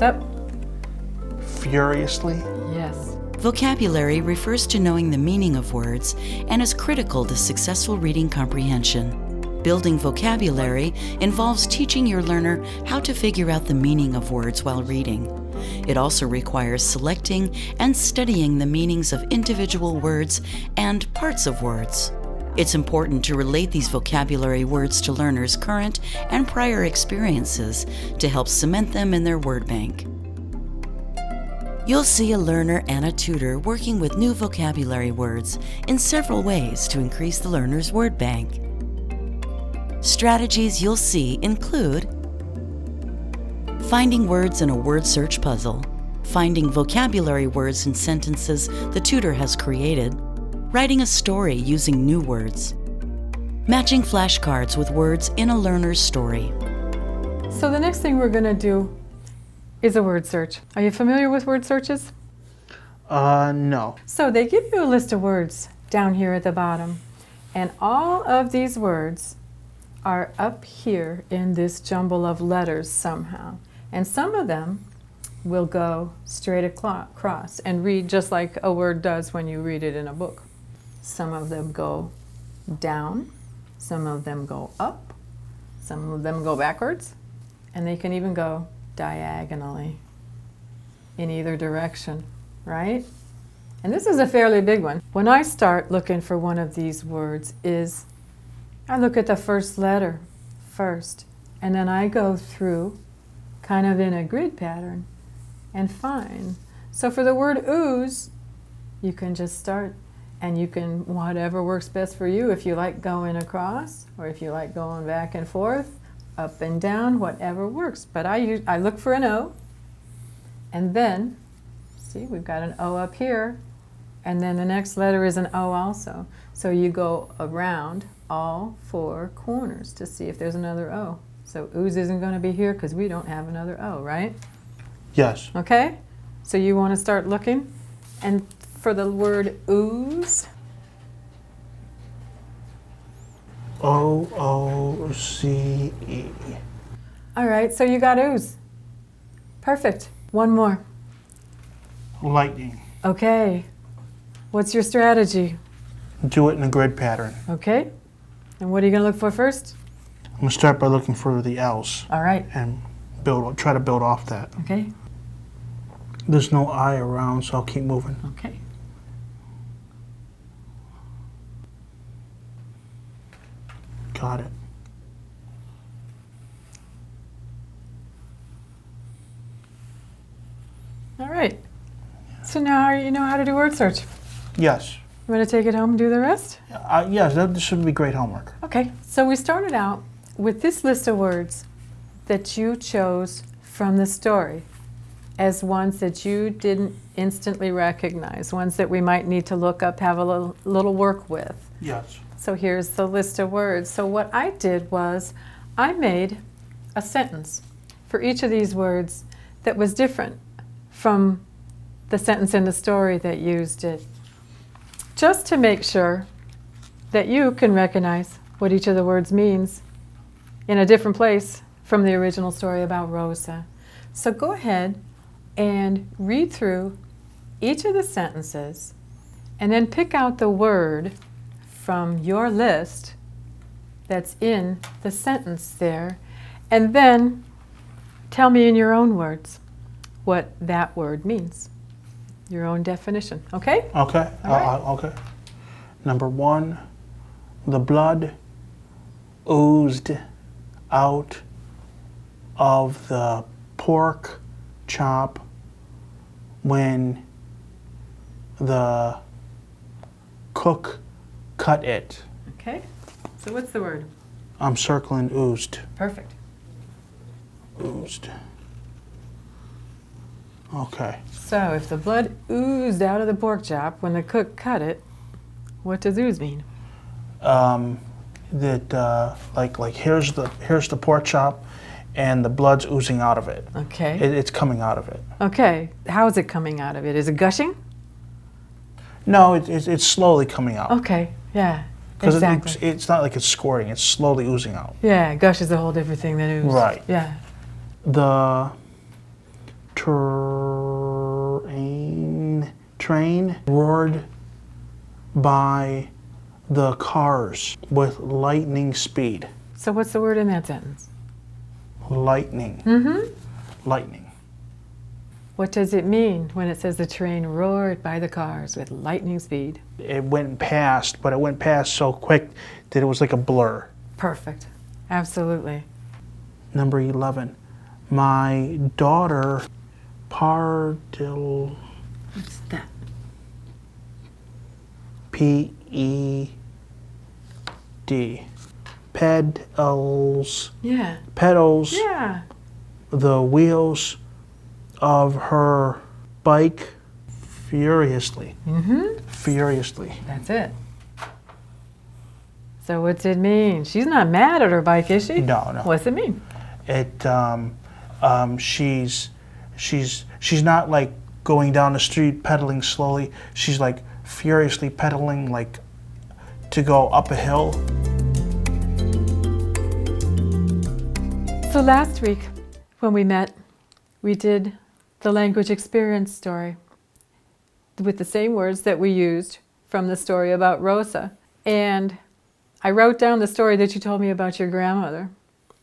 up. Furiously. Yes. Vocabulary refers to knowing the meaning of words and is critical to successful reading comprehension. Building vocabulary involves teaching your learner how to figure out the meaning of words while reading. It also requires selecting and studying the meanings of individual words and parts of words. It's important to relate these vocabulary words to learners' current and prior experiences to help cement them in their word bank. You'll see a learner and a tutor working with new vocabulary words in several ways to increase the learner's word bank. Strategies you'll see include finding words in a word search puzzle, finding vocabulary words in sentences the tutor has created, writing a story using new words, matching flashcards with words in a learner's story. So the next thing we're going to do is a word search. Are you familiar with word searches? No. So they give you a list of words down here at the bottom, and all of these words are up here in this jumble of letters somehow. And some of them will go straight across and read just like a word does when you read it in a book. Some of them go down, some of them go up, some of them go backwards, and they can even go diagonally in either direction, right? And this is a fairly big one. When I start looking for one of these words I look at the first letter first, and then I go through kind of in a grid pattern and find. So for the word ooze, you can just start, and you can, whatever works best for you, if you like going across or if you like going back and forth, up and down, whatever works. But I look for an O, and then, see, we've got an O up here, and then the next letter is an O also. So you go around all four corners to see if there's another O. So ooze isn't going to be here because we don't have another O, right? Yes. Okay? So you want to start looking, and for the word ooze, O-O-C-E. all right, so you got ooze. Perfect. One more. Lightning. Okay. What's your strategy? Do it in a grid pattern. Okay. And what are you going to look for first? I'm going to start by looking for the L's All right. and try to build off that. Okay. There's no I around, so I'll keep moving. Okay. Got it. All right. So now you know how to do word search. Yes. You want to take it home and do the rest? Yes, that should be great homework. Okay. So we started out with this list of words that you chose from the story as ones that you didn't instantly recognize, ones that we might need to look up, have a little work with. Yes. So here's the list of words. So what I did was I made a sentence for each of these words that was different from the sentence in the story that used it, just to make sure that you can recognize what each of the words means in a different place from the original story about Rosa. So go ahead and read through each of the sentences and then pick out the word from your list that's in the sentence there, and then tell me in your own words what that word means. Your own definition, okay? Okay. Okay. Number 1, the blood oozed out of the pork chop when the cook cut it. Okay. So what's the word? I'm circling oozed. Perfect. Oozed. Okay. So if the blood oozed out of the pork chop when the cook cut it, what does ooze mean? Like here's the pork chop, and the blood's oozing out of it. Okay. It's coming out of it. Okay. How is it coming out of it? Is it gushing? No, it's slowly coming out. Okay. Yeah. 'Cause Exactly. it's not like it's squirting. It's slowly oozing out. Yeah. Gush is a whole different thing than ooze. Right. Yeah. The train roared by the cars with lightning speed. So what's the word in that sentence? Lightning. Lightning. What does it mean when it says the train roared by the cars with lightning speed? It went past, but it went past so quick that it was like a blur. Perfect. Absolutely. Number 11. My daughter Pardil. What's that? P-E-D. Pedals. Yeah. Pedals Yeah. the wheels of her bike furiously. Furiously. That's it. So what's it mean? She's not mad at her bike, is she? No. What's it mean? It she's not like going down the street pedaling slowly. She's like furiously pedaling like to go up a hill. So last week when we met, we did the language experience story with the same words that we used from the story about Rosa. And I wrote down the story that you told me about your grandmother.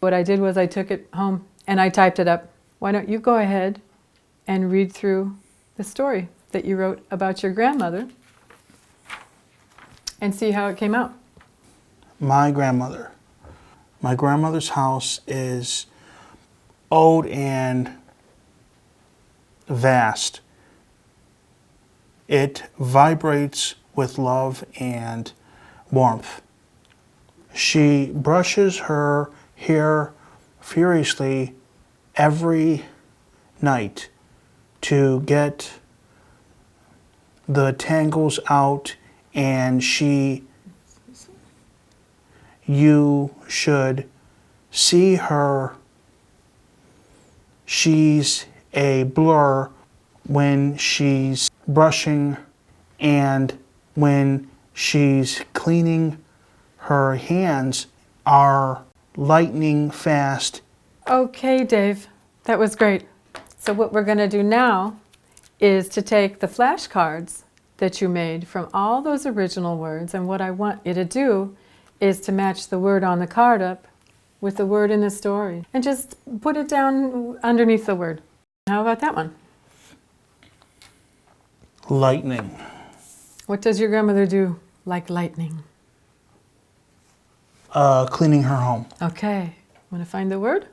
What I did was I took it home and I typed it up. Why don't you go ahead and read through the story that you wrote about your grandmother and see how it came out. My grandmother. My grandmother's house is old and vast. It vibrates with love and warmth. She brushes her hair furiously every night to get the tangles out, and you should see her. She's a blur when she's brushing and when she's cleaning. Her hands are lightning fast. Okay, Dave, that was great. So what we're going to do now is to take the flashcards that you made from all those original words, and what I want you to do is to match the word on the card up with the word in the story and just put it down underneath the word. How about that one? Lightning. What does your grandmother do like lightning? Cleaning her home. Okay, want to find the word?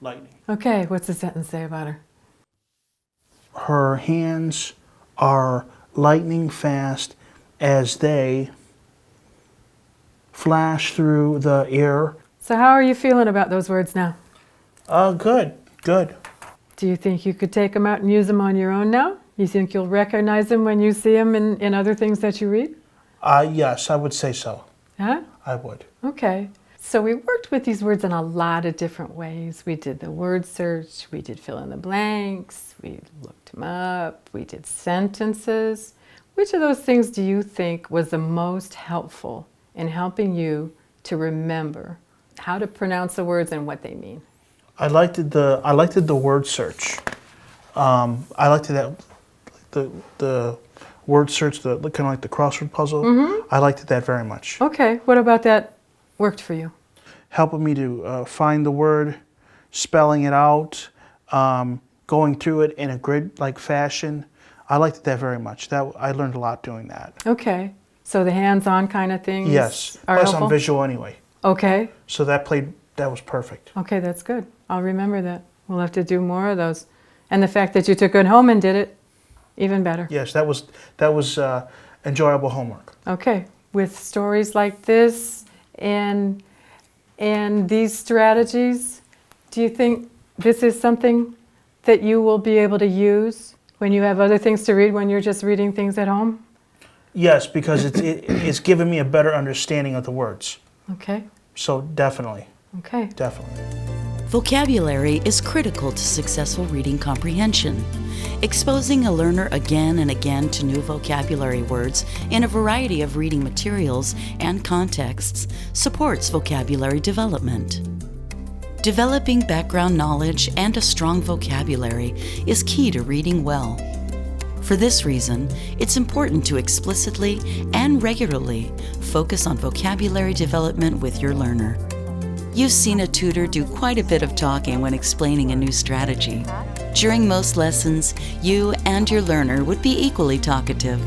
Lightning. Okay, what's the sentence say about her? Her hands are lightning fast as they flash through the air. So how are you feeling about those words now? Good. Do you think you could take them out and use them on your own now? You think you'll recognize them when you see them in other things that you read? Yes, I would say so. Huh? I would. Okay. So we worked with these words in a lot of different ways. We did the word search, we did fill in the blanks, we looked them up, we did sentences. Which of those things do you think was the most helpful in helping you to remember how to pronounce the words and what they mean? I liked the word search. I liked that the word search, the kind of like the crossword puzzle. I liked that very much. Okay, what about that worked for you? Helping me to find the word, spelling it out, going through it in a grid-like fashion. I liked that very much. I learned a lot doing that. Okay, so the hands-on kind of things Yes, are plus helpful? I'm visual anyway. Okay. So that was perfect. Okay, that's good. I'll remember that. We'll have to do more of those. And the fact that you took it home and did it, even better. Yes, that was enjoyable homework. Okay, with stories like this and these strategies, do you think this is something that you will be able to use when you have other things to read, when you're just reading things at home? Yes, because it's given me a better understanding of the words. Okay. So definitely. Okay. Definitely. Vocabulary is critical to successful reading comprehension. Exposing a learner again and again to new vocabulary words in a variety of reading materials and contexts supports vocabulary development. Developing background knowledge and a strong vocabulary is key to reading well. For this reason, it's important to explicitly and regularly focus on vocabulary development with your learner. You've seen a tutor do quite a bit of talking when explaining a new strategy. During most lessons, you and your learner would be equally talkative.